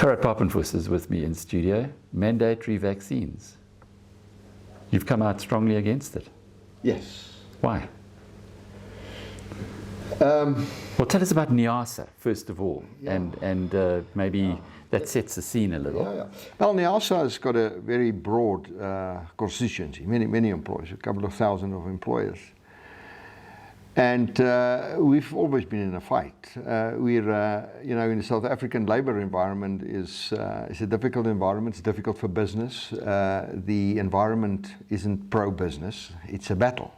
Gerhard Papenfus is with me in studio. Mandatory vaccines. You've come out strongly against it. Yes. Why? Well, tell us about NEASA, first of all, and maybe that sets the scene a little. Well, NEASA has got a very broad constituency, many employees, a couple of thousand of employers. And we've always been in a fight. We're, you know, in the South African labor environment is a difficult environment. It's difficult for business. The environment isn't pro-business. It's a battle.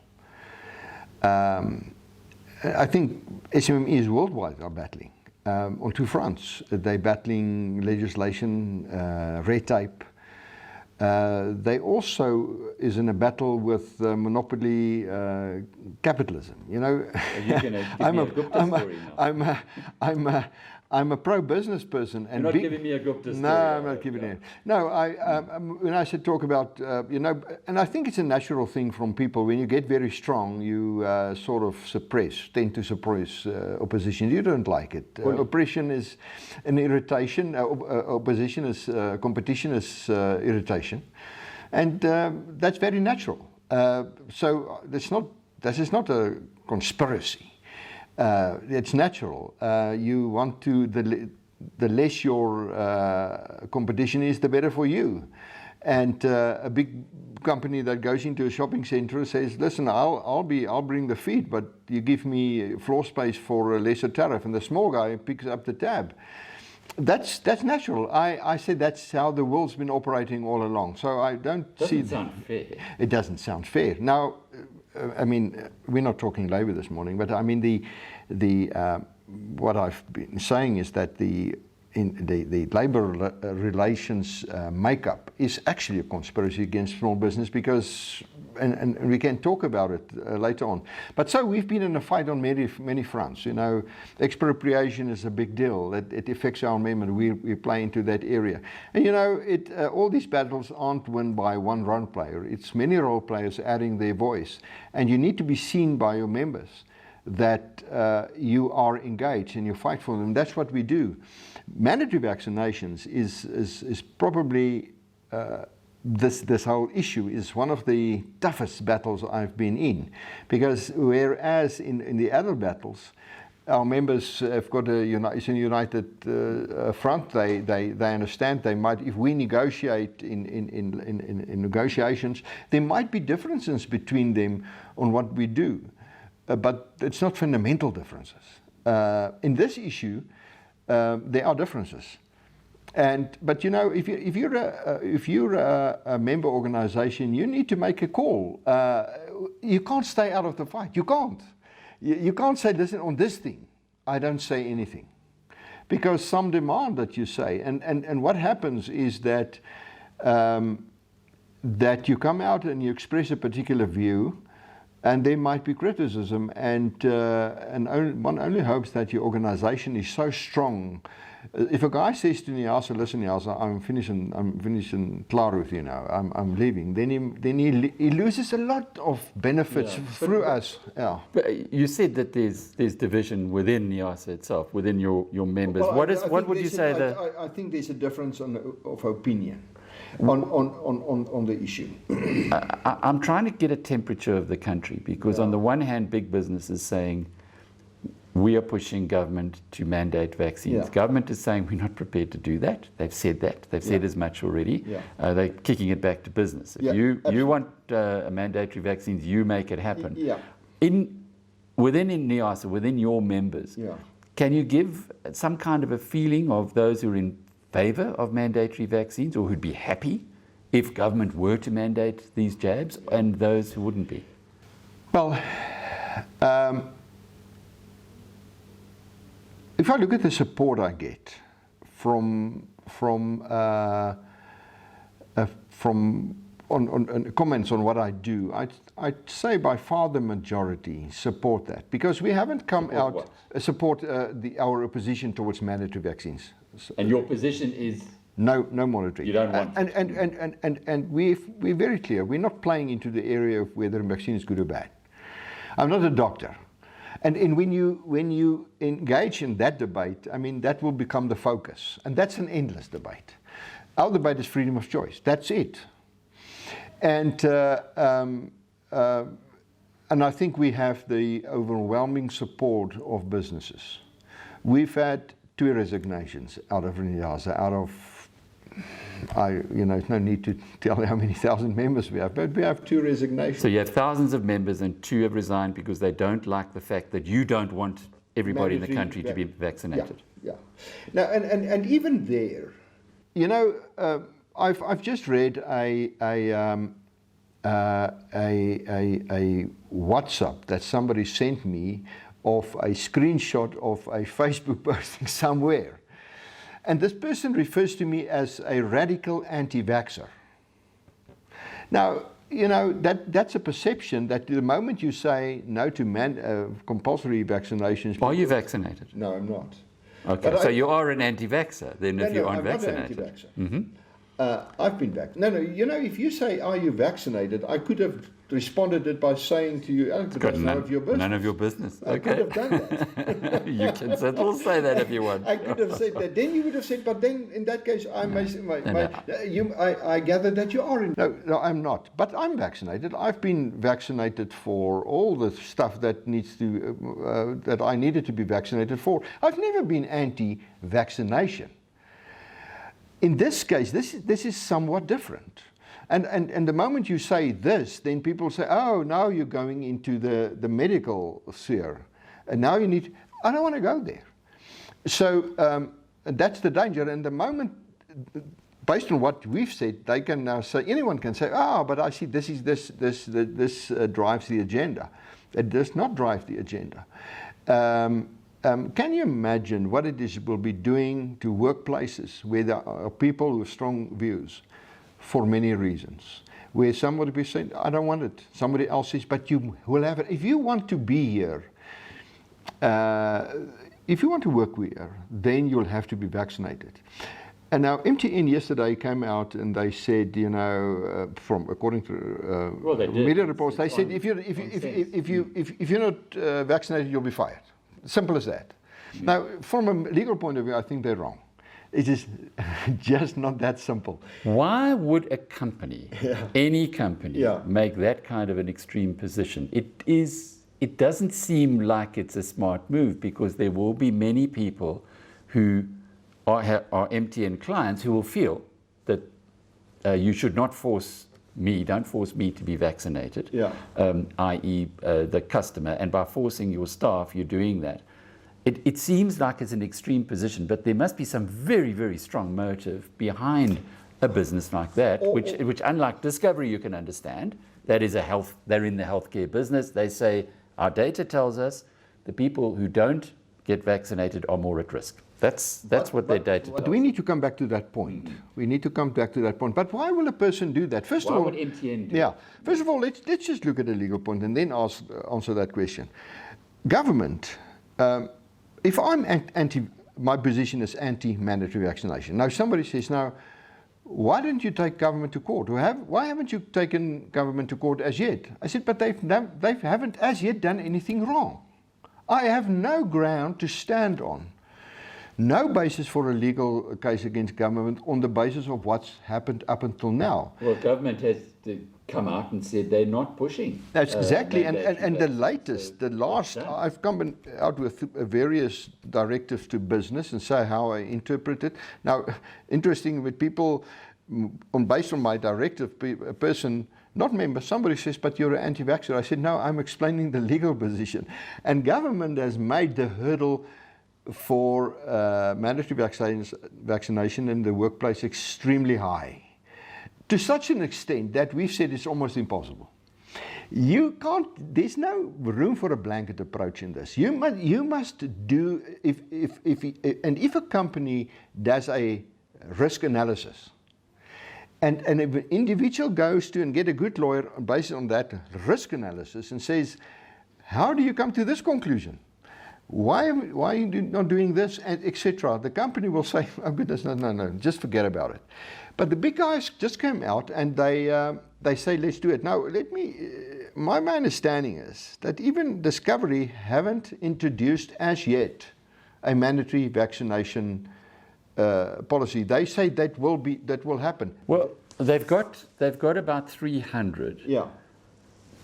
I think SMMEs worldwide are battling on two fronts. They're battling legislation, red tape. They also is in a battle with monopoly capitalism. You know, I'm a pro-business person. And you're not giving me a Gupta story. No, I'm not giving it. No, when I said talk about, you know, and I think it's a natural thing from people. When you get very strong, you sort of tend to suppress opposition. You don't like it. Oppression is an irritation. Opposition is, competition is irritation. And that's very natural. So this is not a conspiracy. It's natural. You want to, the less your competition is, the better for you. And a big company that goes into a shopping center says, listen, I'll bring the feed, but you give me floor space for a lesser tariff. And the small guy picks up the tab. That's natural. I said that's how the world's been operating all along. So I don't see. Doesn't sound fair. It doesn't sound fair. Now, I mean, we're not talking labor this morning, but I mean what I've been saying is that the labor relations makeup is actually a conspiracy against small business because, and we can talk about it later on. But so we've been in a fight on many fronts. You know, expropriation is a big deal. It affects our amendment. We play into that area. And you know, all these battles aren't won by one role player. It's many role players adding their voice. And you need to be seen by your members that you are engaged and you fight for them. That's what we do. Mandatory vaccinations is probably this whole issue is one of the toughest battles I've been in, because whereas in the other battles, our members have got a united front. They understand. They might, if we negotiate in negotiations, there might be differences between them on what we do, but it's not fundamental differences. In this issue, there are differences, but you know, if you're a member organization, you need to make a call. You can't stay out of the fight. You can't. You can't say, listen, on this thing, I don't say anything, because some demand that you say, and what happens is that that you come out and you express a particular view. And there might be criticism, and one only hopes that your organization is so strong. If a guy says to NEASA, listen, NEASA, I'm finishing klaar with you now, I'm leaving, then he loses a lot of benefits through us. Yeah. But you said that there's division within NEASA itself, within your members. Well, what would you say that? I think there's a difference of opinion on the issue. I'm trying to get a temperature of the country, because on the one hand, big business is saying we are pushing government to mandate vaccines. Government is saying we're not prepared to do that. They've said that. They've said as much already. They're kicking it back to business. If you want mandatory vaccines, you make it happen. Within NEASA, within your members, can you give some kind of a feeling of those who are in favor of mandatory vaccines, or who'd be happy if government were to mandate these jabs, and those who wouldn't be? Well, if I look at the support I get from comments on what I do, I'd say by far the majority support that, because we haven't come out support our opposition towards mandatory vaccines. And your position is no monitoring. You don't want. And we're very clear. We're not playing into the area of whether a vaccine is good or bad. I'm not a doctor, And when you engage in that debate, I mean, that will become the focus. And that's an endless debate. Our debate is freedom of choice. That's it. And I think we have the overwhelming support of businesses. We've had 2 resignations out of NEASA, out of, there's no need to tell how many thousand members we have, but we have 2 resignations. So you have thousands of members and 2 have resigned because they don't like the fact that you don't want everybody in the country to be vaccinated. Yeah. Now, and even there, I've just read a WhatsApp that somebody sent me of a screenshot of a Facebook posting somewhere. And this person refers to me as a radical anti-vaxxer. Now, that's a perception that the moment you say no to compulsory vaccinations... Are you vaccinated? No, I'm not. Okay, but so you are an anti-vaxxer then if you aren't vaccinated. I'm not an anti-vaxxer. I've been vaccinated. No, if you say, are you vaccinated, I could have responded it by saying to you, Alex, that's none of your business. None of your business. I could have done that. You can still say that if you want. I could have said that. Then you would have said, but then in that case, I gather that you are in. No, I'm not. But I'm vaccinated. I've been vaccinated for all the stuff that that I needed to be vaccinated for. I've never been anti-vaccination. In this case, this is somewhat different. And the moment you say this, then people say, oh, now you're going into the medical sphere. And now you need, I don't want to go there. So that's the danger. And the moment, based on what we've said, they can now say, anyone can say, but I see this drives the agenda. It does not drive the agenda. Can you imagine what it will be doing to workplaces where there are people with strong views? For many reasons, where somebody will be saying, I don't want it. Somebody else says, but you will have it. If you want to be here, if you want to work here, then you'll have to be vaccinated. And now MTN yesterday came out and they said, according to media reports, they said if you're not vaccinated, you'll be fired. Simple as that. Now, from a legal point of view, I think they're wrong. It is just not that simple. Why would a company, any company, make that kind of an extreme position? It doesn't seem like it's a smart move because there will be many people who are MTN clients who will feel that you should not don't force me to be vaccinated, i.e. The customer, and by forcing your staff, you're doing that. It seems like it's an extreme position, but there must be some very, very strong motive behind a business like that, which unlike Discovery, you can understand. That is they're in the healthcare business. They say, our data tells us the people who don't get vaccinated are more at risk. That's what their data tells us. But we need to come back to that point. We need to come back to that point. But why will a person do that? First of all, why would MTN do that? First of all, let's just look at the legal point and then answer that question. Government... if I'm my position is anti-mandatory vaccination. Now somebody says, now, why didn't you take government to court? Why haven't you taken government to court as yet? I said, but they haven't as yet done anything wrong. I have no ground to stand on. No basis for a legal case against government on the basis of what's happened up until now. Well, government has to come out and said they're not pushing. That's exactly, and the last, I've come out with various directives to business and say how I interpret it. Now, interesting with people, based on my directive, a person, not member, somebody says, but you're an anti-vaxxer. I said, no, I'm explaining the legal position. And government has made the hurdle for mandatory vaccination in the workplace extremely high. To such an extent that we've said it's almost impossible. You can't, there's no room for a blanket approach in this. You must do, if a company does a risk analysis, and if an individual goes to and get a good lawyer based on that risk analysis and says, how do you come to this conclusion? Why are you not doing this, and etc. The company will say, oh goodness, no, just forget about it. But the big guys just came out and they say, let's do it. Now, my understanding is that even Discovery haven't introduced as yet a mandatory vaccination policy. They say that will happen. Well, they've got about 300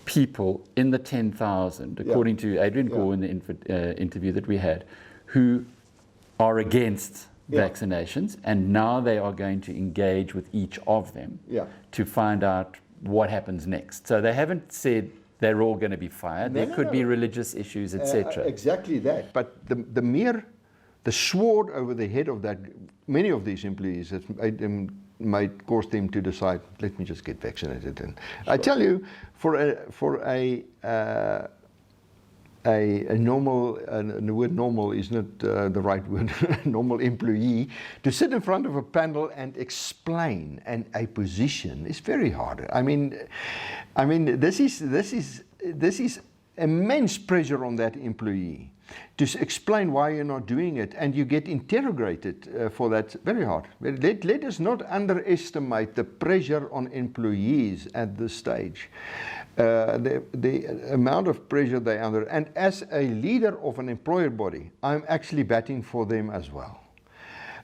people in the 10,000, according to Adrian Gore in the interview that we had, who are against vaccinations, and now they are going to engage with each of them to find out what happens next. So they haven't said they're all going to be fired. There could be religious issues, etc. Exactly that. But the sword over the head of that, many of these employees might cause them to decide, let me just get vaccinated. And I tell you, for a normal, and the word normal is not the right word, normal employee, to sit in front of a panel and explain a position is very hard. I mean, this is immense pressure on that employee to explain why you're not doing it, and you get interrogated for that. Very hard. Let us not underestimate the pressure on employees at this stage. The amount of pressure they're under, and as a leader of an employer body, I'm actually batting for them as well.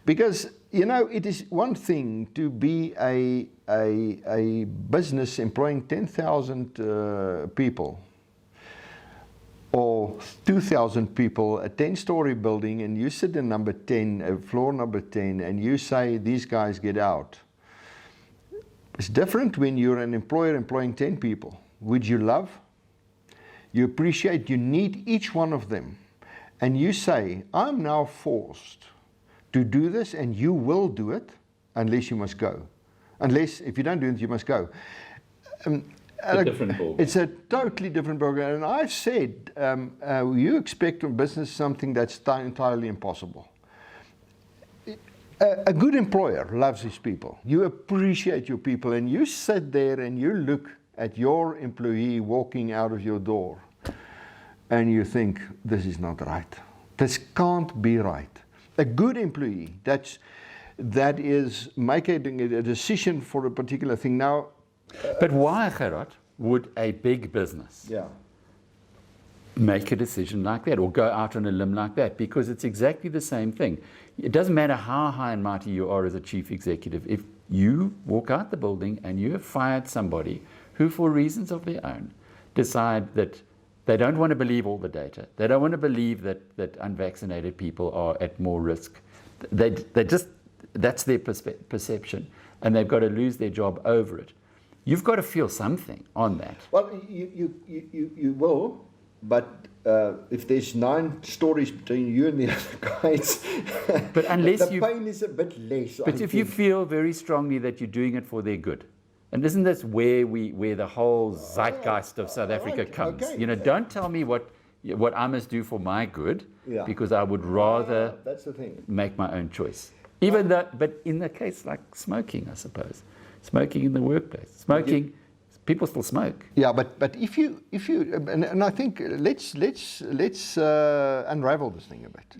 Because, you know, it is one thing to be a business employing 10,000 people, or 2,000 people, a 10-story building, and you sit in number 10, floor number 10, and you say, these guys get out. It's different when you're an employer employing 10 people. Which you love, you appreciate, you need each one of them. And you say, I'm now forced to do this, and you will do it unless you must go. Unless, if you don't do it, you must go. It's a different ballgame. It's a totally different program. And I've said, you expect from business something that's entirely impossible. A good employer loves his people. You appreciate your people, and you sit there and you look at your employee walking out of your door, and you think, this is not right. This can't be right. A good employee that is making a decision for a particular thing. Now, but why, Gerhard, would a big business make a decision like that, or go out on a limb like that? Because it's exactly the same thing. It doesn't matter how high and mighty you are as a chief executive. If you walk out the building and you have fired somebody who, for reasons of their own, decide that they don't want to believe all the data, they don't want to believe that unvaccinated people are at more risk, they just, that's their perception, and they've got to lose their job over it. You've got to feel something on that. Well, you will, but if there's 9 stories between you and the other guys, but unless the pain is a bit less. But if you feel very strongly that you're doing it for their good, and isn't this where the whole zeitgeist of South Africa comes? Okay. You know, don't tell me what I must do for my good, because I would rather that's the thing. Make my own choice. Even though, but in the case like smoking, I suppose, smoking in the workplace, smoking. People still smoke. Yeah, but if you and I think let's unravel this thing a bit.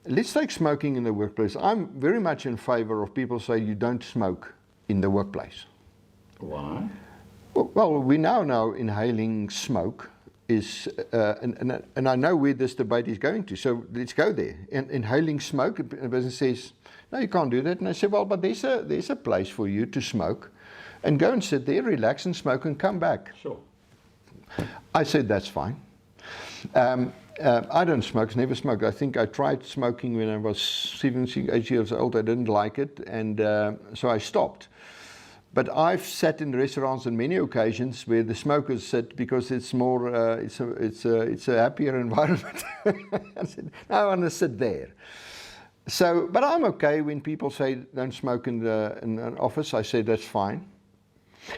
Let's take smoking in the workplace. I'm very much in favor of people say you don't smoke in the workplace. Why? Well, we now know inhaling smoke is, and I know where this debate is going to, so let's go there. Inhaling smoke, a business says, no, you can't do that. And I say, well, but there's a place for you to smoke, and go and sit there, relax and smoke, and come back. Sure. I said, that's fine. I don't smoke, never smoked. I think I tried smoking when I was 17, 8 years old. I didn't like it, and so I stopped. But I've sat in restaurants on many occasions where the smokers sit because it's more, it's a happier environment. I said, no, I want to sit there. So, but I'm okay when people say don't smoke in an office. I say that's fine.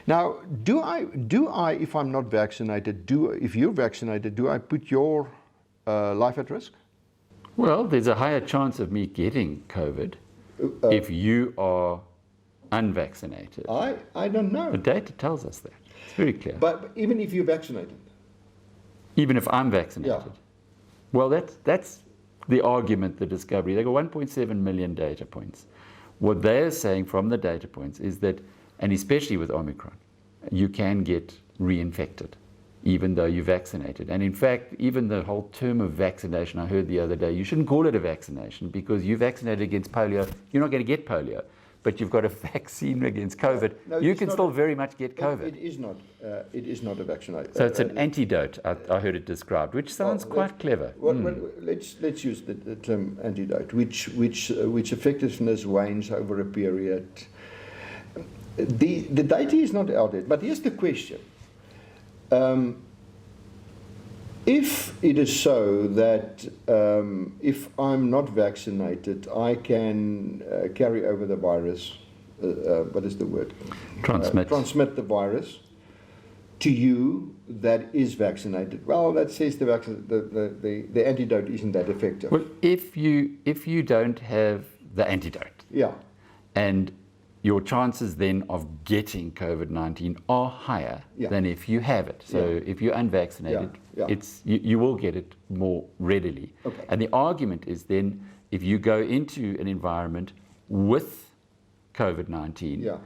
Now, do I, if I'm not vaccinated, if you're vaccinated, do I put your life at risk? Well, there's a higher chance of me getting COVID if you are unvaccinated. I don't know. The data tells us that. It's very clear. But even if you're vaccinated? Even if I'm vaccinated? Yeah. Well, that's the argument, the discovery. They got 1.7 million data points. What they're saying from the data points is that, and especially with Omicron, you can get reinfected. even though you're vaccinated. And in fact, even the whole term of vaccination, I heard the other day, you shouldn't call it a vaccination because you're vaccinated against polio. You're not going to get polio, but you've got a vaccine against COVID. No, you can still very much get COVID. It is not. It is not a vaccination. So it's an antidote. I heard it described, which sounds quite clever. Well, let's use the term antidote, which effectiveness wanes over a period. The data is not out there, but here's the question. If it is so that if I'm not vaccinated, I can carry over the virus, what is the word? Transmit the virus to you that is vaccinated. Well, that says the antidote isn't that effective. Well, if you don't have the antidote, yeah, and your chances then of getting COVID-19 are higher than if you have it. So if you're unvaccinated, you will get it more readily. Okay. And the argument is then if you go into an environment with COVID-19,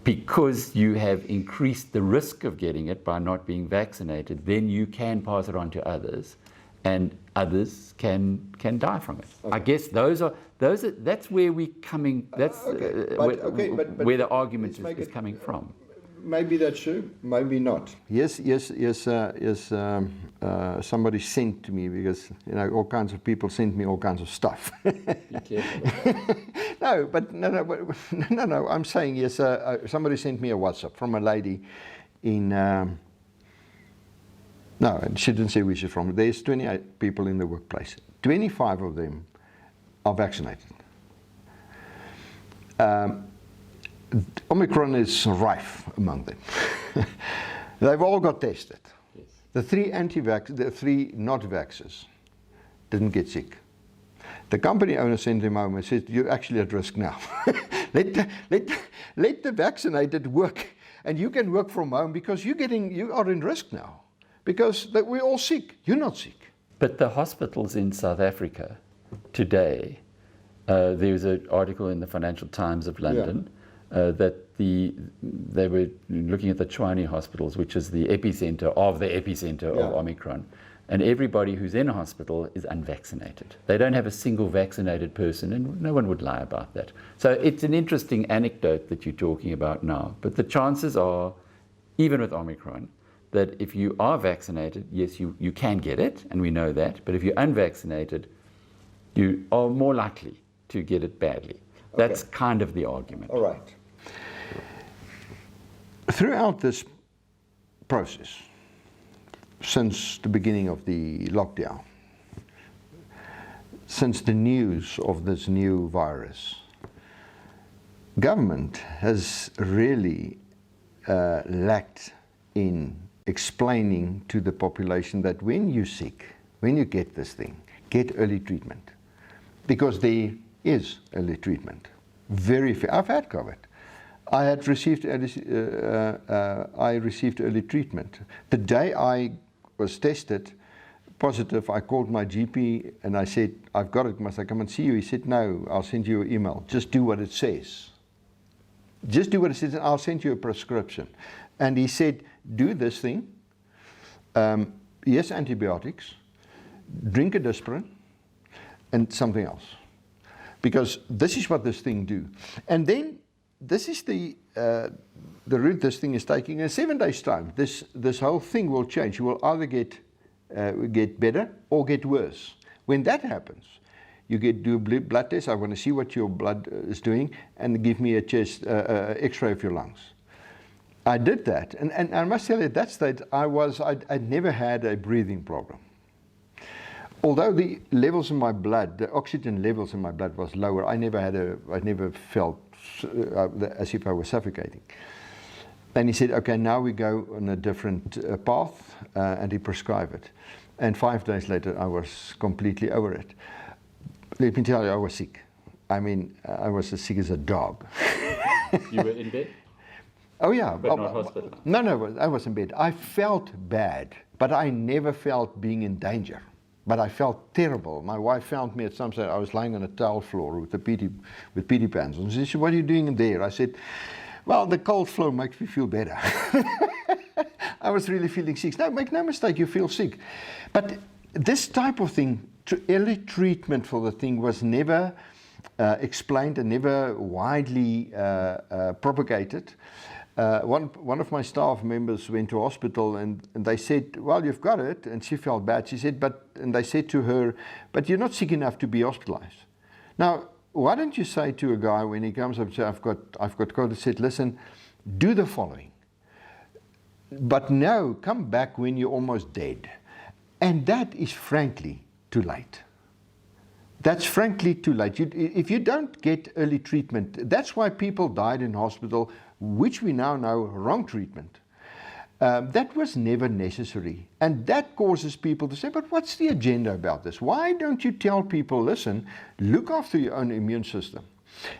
because you have increased the risk of getting it by not being vaccinated, then you can pass it on to others, and others can die from it. Okay. I guess that's where we're coming. That's where the argument is coming from. Maybe that's true, maybe not. Yes. Somebody sent to me because all kinds of people sent me all kinds of stuff. Be careful. No. I'm saying yes. Somebody sent me a WhatsApp from a lady in. No, she didn't say where she's from. There's 28 people in the workplace. 25 of them are vaccinated. Omicron is rife among them. They've all got tested. Yes. The three not vaxxers didn't get sick. The company owner sent them home and said, "You're actually at risk now. let the vaccinated work, and you can work from home because you are in risk now." Because we're all sick. You're not sick. But the hospitals in South Africa today, there's an article in the Financial Times of London that they were looking at the Tshwane hospitals, which is the epicenter of Omicron. And everybody who's in a hospital is unvaccinated. They don't have a single vaccinated person, and no one would lie about that. So it's an interesting anecdote that you're talking about now. But the chances are, even with Omicron, that if you are vaccinated, yes, you can get it, and we know that, but if you're unvaccinated, you are more likely to get it badly. That's kind of the argument. All right. Throughout this process, since the beginning of the lockdown, since the news of this new virus, government has really lacked in explaining to the population that when you're sick, when you get this thing, get early treatment. Because there is early treatment. Very fair. I've had COVID. I received early treatment. The day I was tested positive, I called my GP and I said, "I've got it, must I come and see you?" He said, "No, I'll send you an email. Just do what it says. Just do what it says and I'll send you a prescription." And he said, "Do this thing, yes, antibiotics, drink a Disprin, and something else. Because this is what this thing do." And then, this is the route this thing is taking. In 7 days' time, this whole thing will change. You will either get better or get worse. When that happens, you do a blood test. I want to see what your blood is doing, and give me a chest X-ray of your lungs. I did that, and I must tell you, at that stage, I'd never had a breathing problem. Although the levels in my blood, the oxygen levels in my blood was lower, I never felt as if I was suffocating. And he said, "Okay, now we go on a different path," and he prescribed it. And 5 days later, I was completely over it. Let me tell you, I was sick. I mean, I was as sick as a dog. You were in bed? Oh yeah. But not hospital? No, I was in bed. I felt bad, but I never felt being in danger. But I felt terrible. My wife found me at some stage. I was lying on a towel floor with PD pants. And she said, "What are you doing in there?" I said, "Well, the cold flow makes me feel better." I was really feeling sick. No, make no mistake, you feel sick. But this type of thing, early treatment for the thing was never explained and never widely propagated. One of my staff members went to hospital and they said, well, you've got it. And she felt bad. She said, and they said to her, but you're not sick enough to be hospitalized. Now, why don't you say to a guy when he comes up and says, I've got COVID, said, listen, do the following. But no, come back when you're almost dead. And that is frankly too late. That's frankly too late. If you don't get early treatment, that's why people died in hospital, which we now know wrong treatment. That was never necessary. And that causes people to say, but what's the agenda about this? Why don't you tell people, listen, look after your own immune system?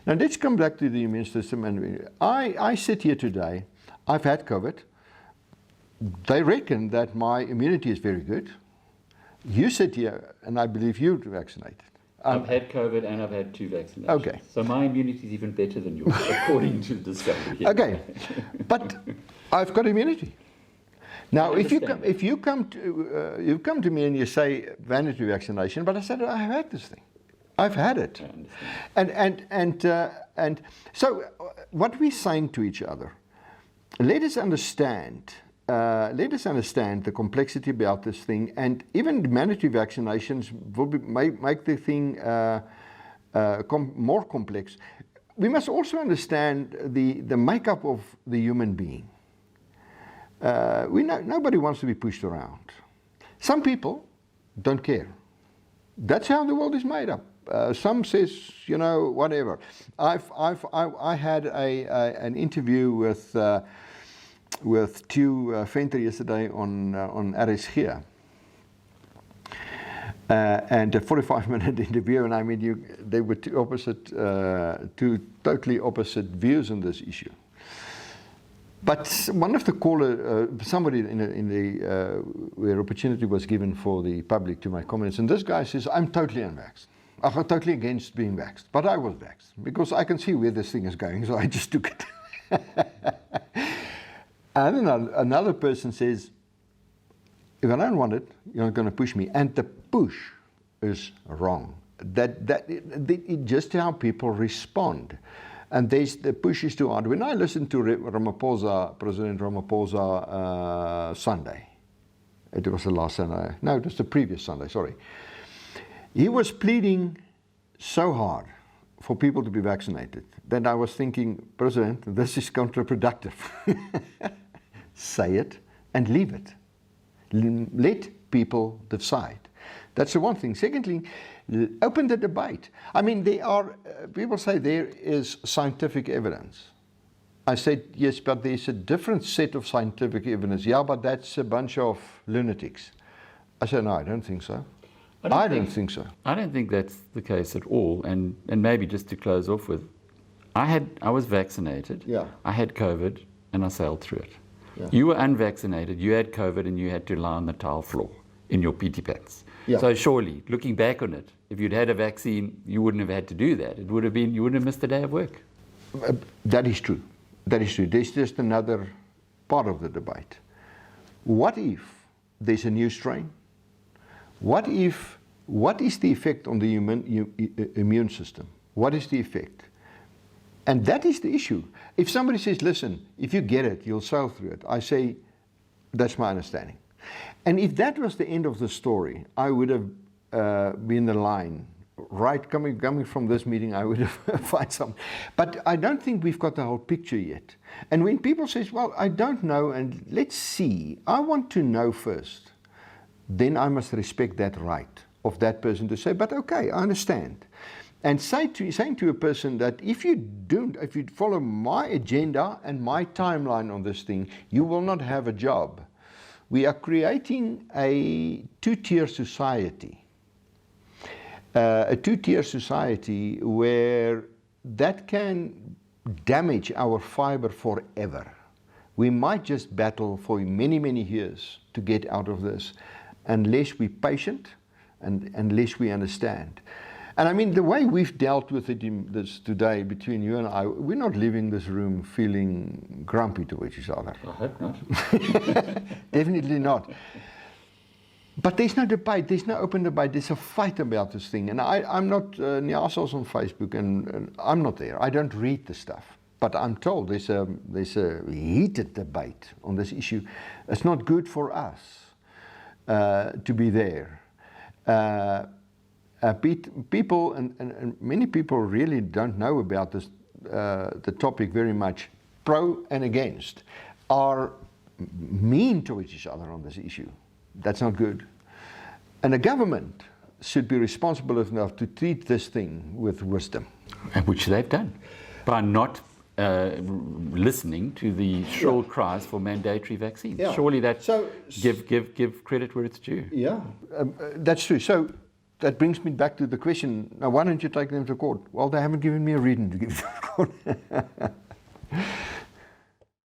Now let's come back to the immune system. And I sit here today, I've had COVID. They reckon that my immunity is very good. You sit here, and I believe you're vaccinated. I've had COVID and I've had 2 vaccinations. Okay. So my immunity is even better than yours, according to the discovery. Okay, but I've got immunity. Now, if you come to me and you say vanity vaccination, but I said I have had this thing, I've had it, and so what we're saying to each other, let us understand the complexity about this thing, and even mandatory vaccinations will make the thing more complex. We must also understand the makeup of the human being. Nobody wants to be pushed around. Some people don't care. That's how the world is made up. Some says, whatever. I had an interview with Theo Venter yesterday on RSG. And a 45-minute interview, and I mean, they were two totally opposite views on this issue. But one of the caller, somebody where opportunity was given for the public to make comments, and this guy says, I'm totally unvaxxed. I'm totally against being vaxxed, but I was vaxxed because I can see where this thing is going, so I just took it. And another person says, if I don't want it, you're not going to push me. And the push is wrong. It's just how people respond. And the push is too hard. When I listened to President Ramaphosa Sunday, it was the last Sunday, no, it was the previous Sunday, sorry. He was pleading so hard for people to be vaccinated that I was thinking, President, this is counterproductive. Say it and leave it. Let people decide. That's the one thing. Secondly, open the debate. I mean, people say there is scientific evidence. I said, yes, but there's a different set of scientific evidence. Yeah, but that's a bunch of lunatics. I said, no, I don't think so. I don't think so. I don't think that's the case at all. And maybe just to close off with, I was vaccinated. Yeah. I had COVID and I sailed through it. Yeah. You were unvaccinated, you had COVID and you had to lie on the tile floor in your PT pants. Yeah. So surely, looking back on it, if you'd had a vaccine, you wouldn't have had to do that. It would have been, you wouldn't have missed a day of work. That is true. That is true. There's just another part of the debate. What if there's a new strain? What is the effect on the immune system? What is the effect? And that is the issue. If somebody says, listen, if you get it, you'll sail through it, I say, that's my understanding. And if that was the end of the story, I would have been the line. Right, coming from this meeting, I would have found some. But I don't think we've got the whole picture yet. And when people say, well, I don't know, and let's see, I want to know first, then I must respect that right of that person to say, but okay, I understand. And saying to a person that if you follow my agenda and my timeline on this thing, you will not have a job. We are creating a two-tier society. A two-tier society where that can damage our fiber forever. We might just battle for many, many years to get out of this unless we're patient and unless we understand. And I mean, the way we've dealt with it in this today between you and I, we're not leaving this room feeling grumpy towards each other. I hope not. Definitely not. But there's no debate, there's no open debate, there's a fight about this thing. And I'm not, NEASA's on Facebook, and I'm not there. I don't read the stuff. But I'm told there's a heated debate on this issue. It's not good for us to be there. People, and many people really don't know about this, the topic very much, pro and against, are mean towards each other on this issue. That's not good. And the government should be responsible enough to treat this thing with wisdom. And which they've done by not listening to the shrill cries for mandatory vaccines. Yeah. Surely that So, give credit where it's due. Yeah, that's true. So that brings me back to the question, now why don't you take them to court? Well, they haven't given me a reason to give them to court.